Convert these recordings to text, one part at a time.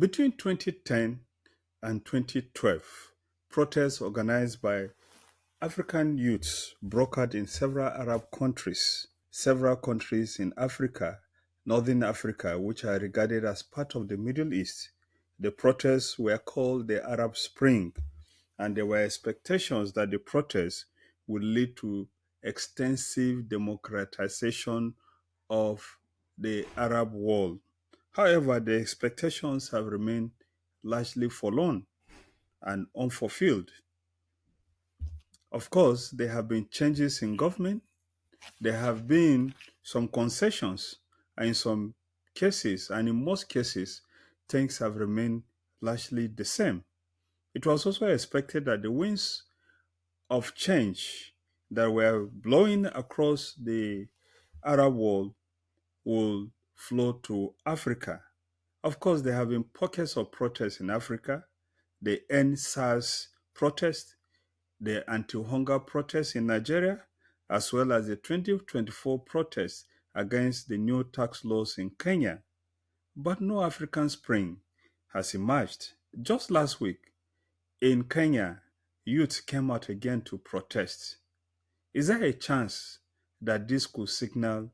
Between 2010 and 2012, protests organized by African youths broke out in several countries in Africa, Northern Africa, which are regarded as part of the Middle East. The protests were called the Arab Spring, and there were expectations that the protests would lead to extensive democratization of the Arab world. However, the expectations have remained largely forlorn and unfulfilled. Of course, there have been changes in government, there have been some concessions, and in some cases, and in most cases, things have remained largely the same. It was also expected that the winds of change that were blowing across the Arab world will flow to Africa. Of course, there have been pockets of protests in Africa. The End SARS protest, the anti-hunger protests in Nigeria, as well as the 2024 protests against the new tax laws in Kenya. But no African Spring has emerged. Just last week in Kenya, youth came out again to protest. Is there a chance that this could signal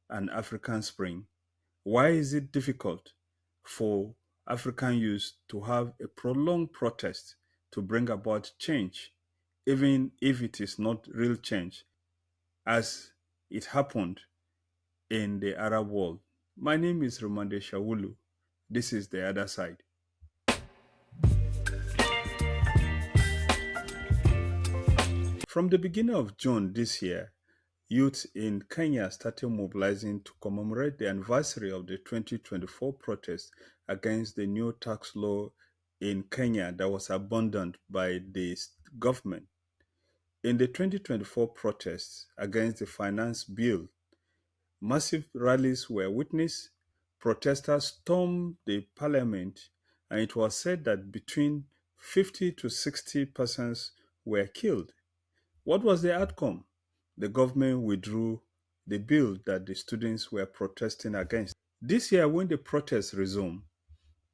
an African Spring? Why is it difficult for African youth to have a prolonged protest to bring about change, even if it is not real change, as it happened in the Arab world? My name is Rimamnde Shawulu. This is The Other Side. From the beginning of June this year, youth in Kenya started mobilizing to commemorate the anniversary of the 2024 protest against the new tax law in Kenya that was abandoned by the government. In the 2024 protests against the finance bill, massive rallies were witnessed, protesters stormed the parliament, and it was said that between 50 to 60 persons were killed. What was the outcome? The government withdrew the bill that the students were protesting against. This year, when the protests resumed,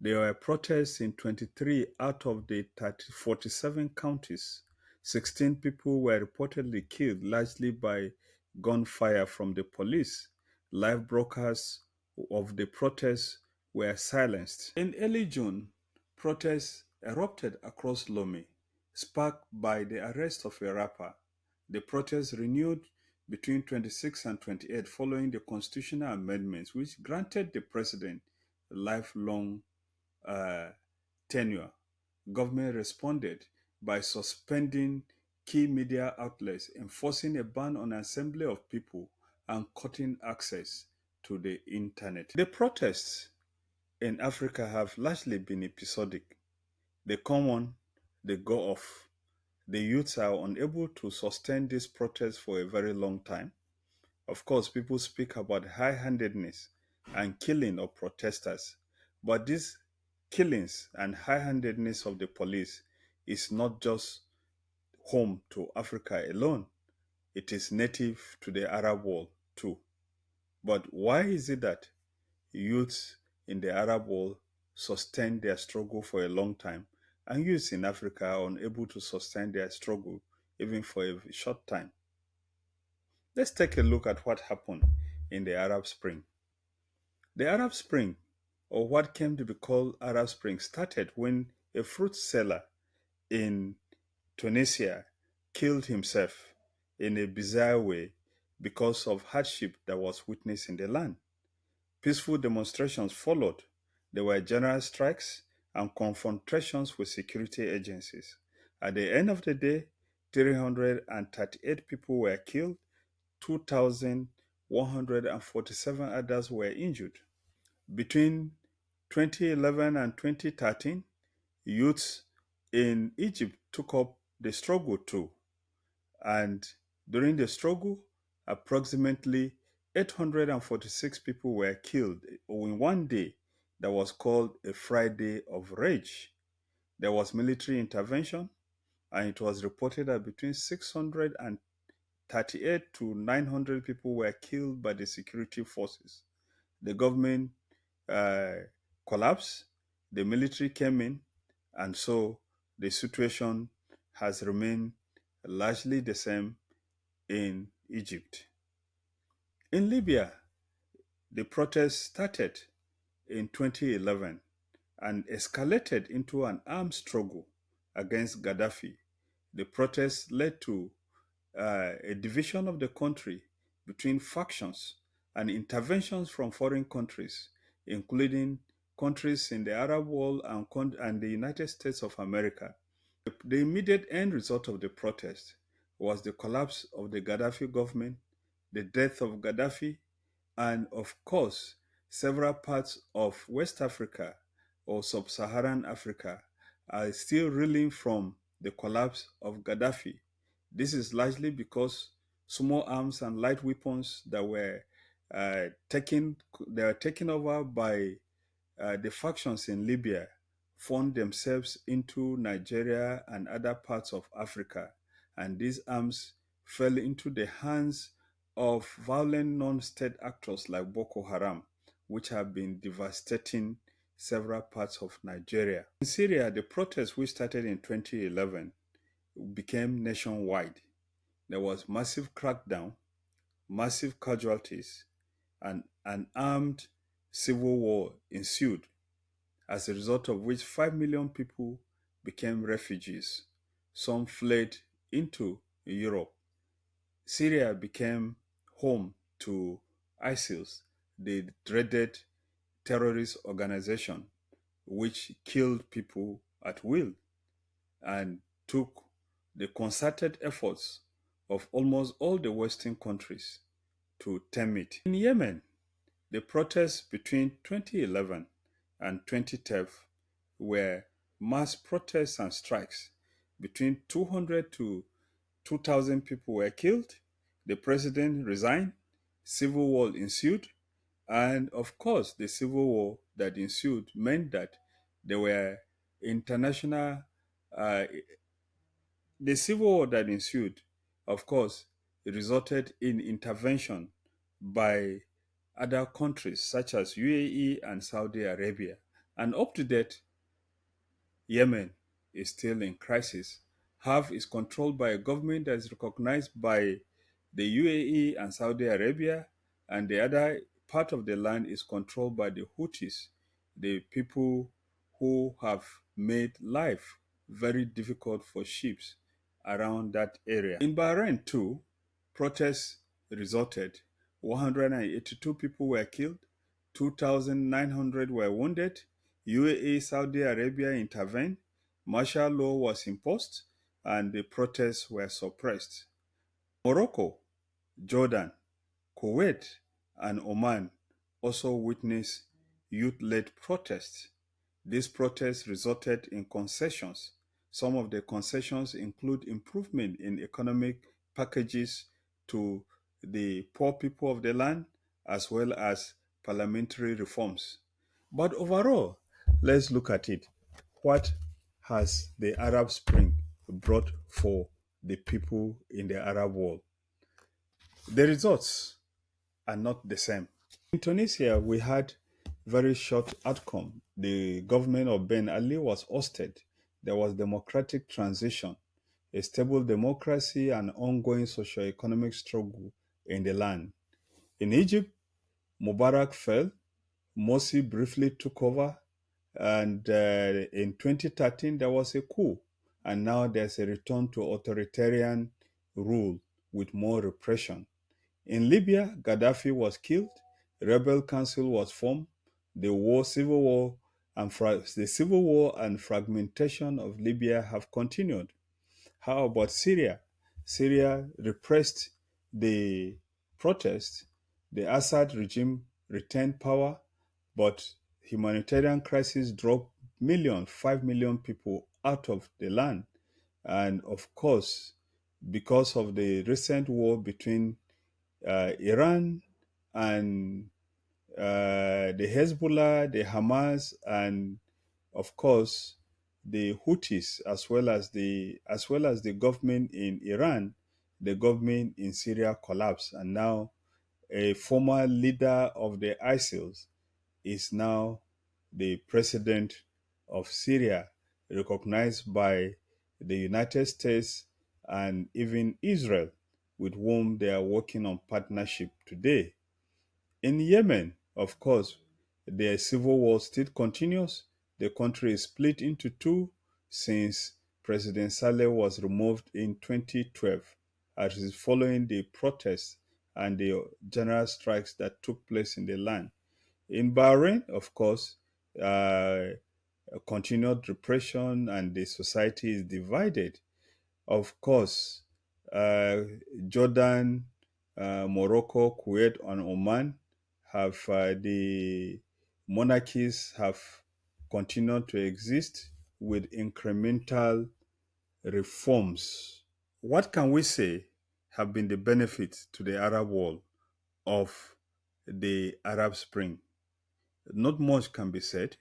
there were protests in 23 out of the 47 counties. 16 people were reportedly killed, largely by gunfire from the police. Live broadcasts of the protests were silenced. In early June, protests erupted across Lome, sparked by the arrest of a rapper. The protests renewed between 26 and 28 following the constitutional amendments, which granted the president a lifelong uh, tenure. Government responded by suspending key media outlets, enforcing a ban on assembly of people, and cutting access to the internet. The protests in Africa have largely been episodic. They come on, they go off. The youths are unable to sustain this protest for a very long time. Of course, people speak about high-handedness and killing of protesters, but these killings and high-handedness of the police is not just home to Africa alone. It is native to the Arab world too. But why is it that youths in the Arab world sustain their struggle for a long time, and youths in Africa are unable to sustain their struggle even for a short time? Let's take a look at what happened in the Arab Spring. The Arab Spring, or what came to be called Arab Spring, started when a fruit seller in Tunisia killed himself in a bizarre way because of hardship that was witnessed in the land. Peaceful demonstrations followed. There were general strikes and confrontations with security agencies. At the end of the day, 338 people were killed, 2,147 others were injured. Between 2011 and 2013, youths in Egypt took up the struggle too. And during the struggle, approximately 846 people were killed in one day that was called a Friday of Rage. There was military intervention, and it was reported that between 638 to 900 people were killed by the security forces. The government uh, collapsed. the military came in, and so the situation has remained largely the same in Egypt. In Libya, the protests started in 2011 and escalated into an armed struggle against Gaddafi. The protests led to a division of the country between factions and interventions from foreign countries, including countries in the Arab world and the United States of America. The immediate end result of the protest was the collapse of the Gaddafi government, the death of Gaddafi, and of course, several parts of West Africa or Sub Saharan Africa are still reeling from the collapse of Gaddafi. This is largely because small arms and light weapons that were taken they were taken over by the factions in Libya formed themselves into Nigeria and other parts of Africa, and these arms fell into the hands of violent non-state actors like Boko Haram, which have been devastating several parts of Nigeria. In Syria, the protests which started in 2011 became nationwide. There was massive crackdown, massive casualties, and an armed civil war ensued, as a result of which 5 million people became refugees. Some fled into Europe. Syria became home to ISIL, the dreaded terrorist organization, which killed people at will and took the concerted efforts of almost all the Western countries to tame it. In Yemen, the protests between 2011 and 2012 were mass protests and strikes. Between 200 to 2,000 people were killed. The president resigned. Civil war ensued. And of course, the civil war that ensued meant that there were international, uh, the civil war that ensued, of course, resulted in intervention by other countries such as UAE and Saudi Arabia. And up to date, Yemen is still in crisis. Half is controlled by a government that is recognized by the UAE and Saudi Arabia, and the other part of the land is controlled by the Houthis, the people who have made life very difficult for ships around that area. In Bahrain, too, protests resulted. 182 people were killed, 2,900 were wounded. UAE, Saudi Arabia intervened, martial law was imposed, and the protests were suppressed. Morocco, Jordan, Kuwait, and Oman also witnessed youth-led protests. These protests resulted in concessions. Some of the concessions include improvement in economic packages to the poor people of the land, as well as parliamentary reforms. But overall, let's look at it. What has the Arab Spring brought for the people in the Arab world? The results are not the same. In Tunisia, we had very short outcome. The government of Ben Ali was ousted. There was democratic transition, a stable democracy, and ongoing socio-economic struggle in the land. In Egypt, Mubarak fell. Morsi briefly took over, and in 2013 there was a coup, and now there's a return to authoritarian rule with more repression. In Libya, Gaddafi was killed, rebel council was formed, the civil war and fragmentation of Libya have continued. How about Syria? Syria repressed the protests. The Assad regime retained power, but humanitarian crisis dropped 5 million people out of the land. And of course, because of the recent war between Iran and the Hezbollah, the Hamas, and of course the Houthis, as well as the government in Iran, the government in Syria collapsed, and now a former leader of the ISIL is now the president of Syria, recognized by the United States and even Israel, with whom they are working on partnership today. In Yemen, of course, the civil war still continues. The country is split into two since President Saleh was removed in 2012, as is following the protests and the general strikes that took place in the land. In Bahrain, of course, uh, continued repression and the society is divided. Of course, uh, Jordan, Morocco, Kuwait, and Oman have the monarchies have continued to exist with incremental reforms. What can we say have been the benefits to the Arab world of the Arab Spring? Not much can be said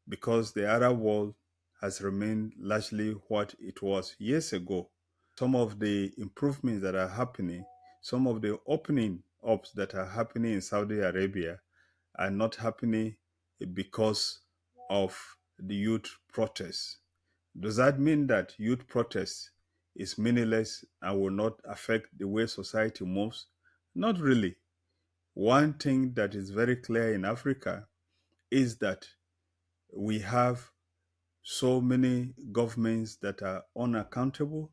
because the Arab world has remained largely what it was years ago. Some of the improvements that are happening, some of the opening ups that are happening in Saudi Arabia are not happening because of the youth protests. Does that mean that youth protests is meaningless and will not affect the way society moves? Not really. One thing that is very clear in Africa is that we have so many governments that are unaccountable.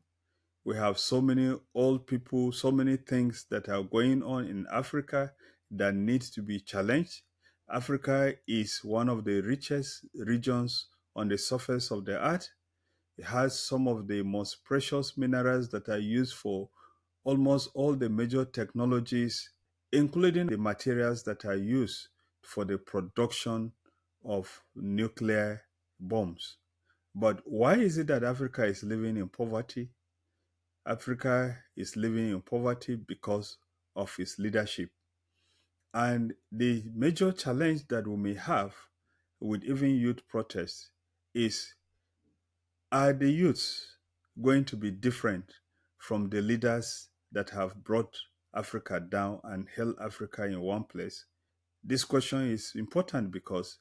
We have so many old people, so many things that are going on in Africa that needs to be challenged. Africa is one of the richest regions on the surface of the earth. It has some of the most precious minerals that are used for almost all the major technologies, including the materials that are used for the production of nuclear bombs. But why is it that Africa is living in poverty? Africa is living in poverty because of its leadership. And the major challenge that we may have with even youth protests is, are the youths going to be different from the leaders that have brought Africa down and held Africa in one place? This question is important because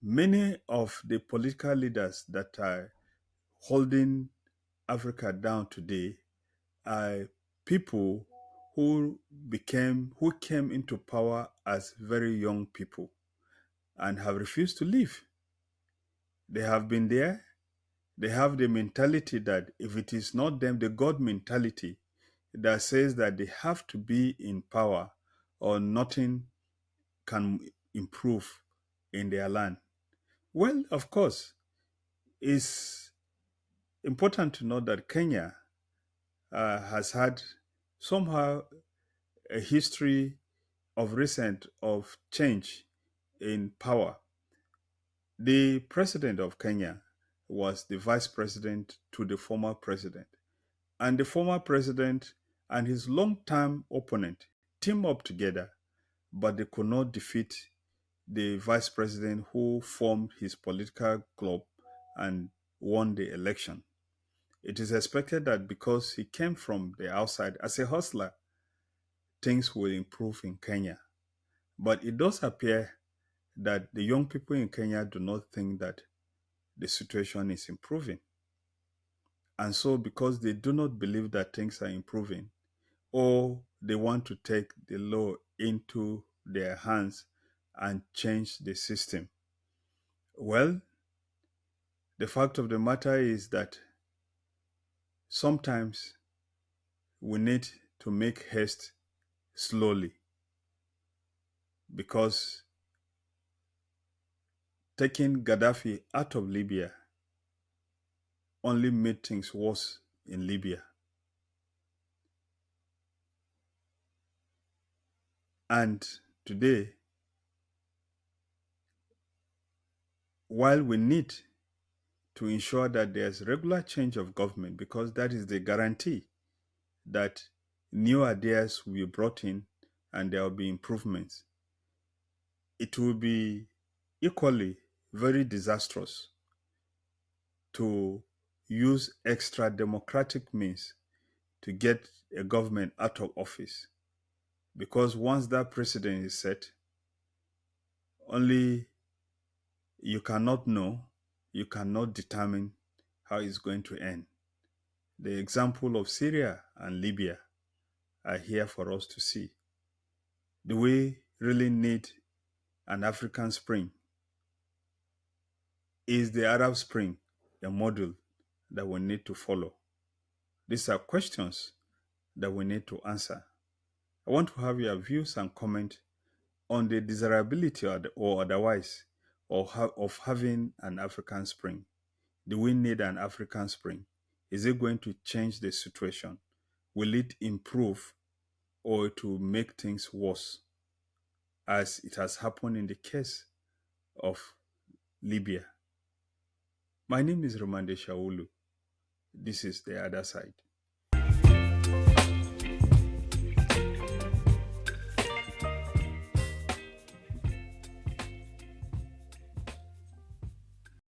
many of the political leaders that are holding Africa down today are people who came into power as very young people and have refused to leave. They have been there. They have the mentality that if it is not them, the God mentality that says that they have to be in power or nothing can improve in their land. Well, of course, it's important to note that Kenya has had somehow a history of recent of change in power. The president of Kenya was the vice president to the former president. And the former president and his long-term opponent teamed up together, but they could not defeat the vice president who formed his political club and won the election. It is expected that because he came from the outside as a hustler, things will improve in Kenya. But it does appear that the young people in Kenya do not think that the situation is improving. And so, because they do not believe that things are improving, or they want to take the law into their hands and change the system, well, the fact of the matter is that sometimes we need to make haste slowly because taking Gaddafi out of Libya only made things worse in Libya. And today, while we need to ensure that there's regular change of government, because that is the guarantee that new ideas will be brought in and there will be improvements, it will be equally very disastrous to use extra democratic means to get a government out of office. Because once that precedent is set, only you cannot know you cannot determine how it's going to end. The example of Syria and Libya are here for us to see. Do we really need an African Spring? Is the Arab Spring a model that we need to follow? These are questions that we need to answer. I want to have your views and comment on the desirability or otherwise of having an African Spring. Do we need an African Spring? Is it going to change the situation? Will it improve or to make things worse, as it has happened in the case of Libya? My name is Rimamnde Shawulu. This is The Other Side.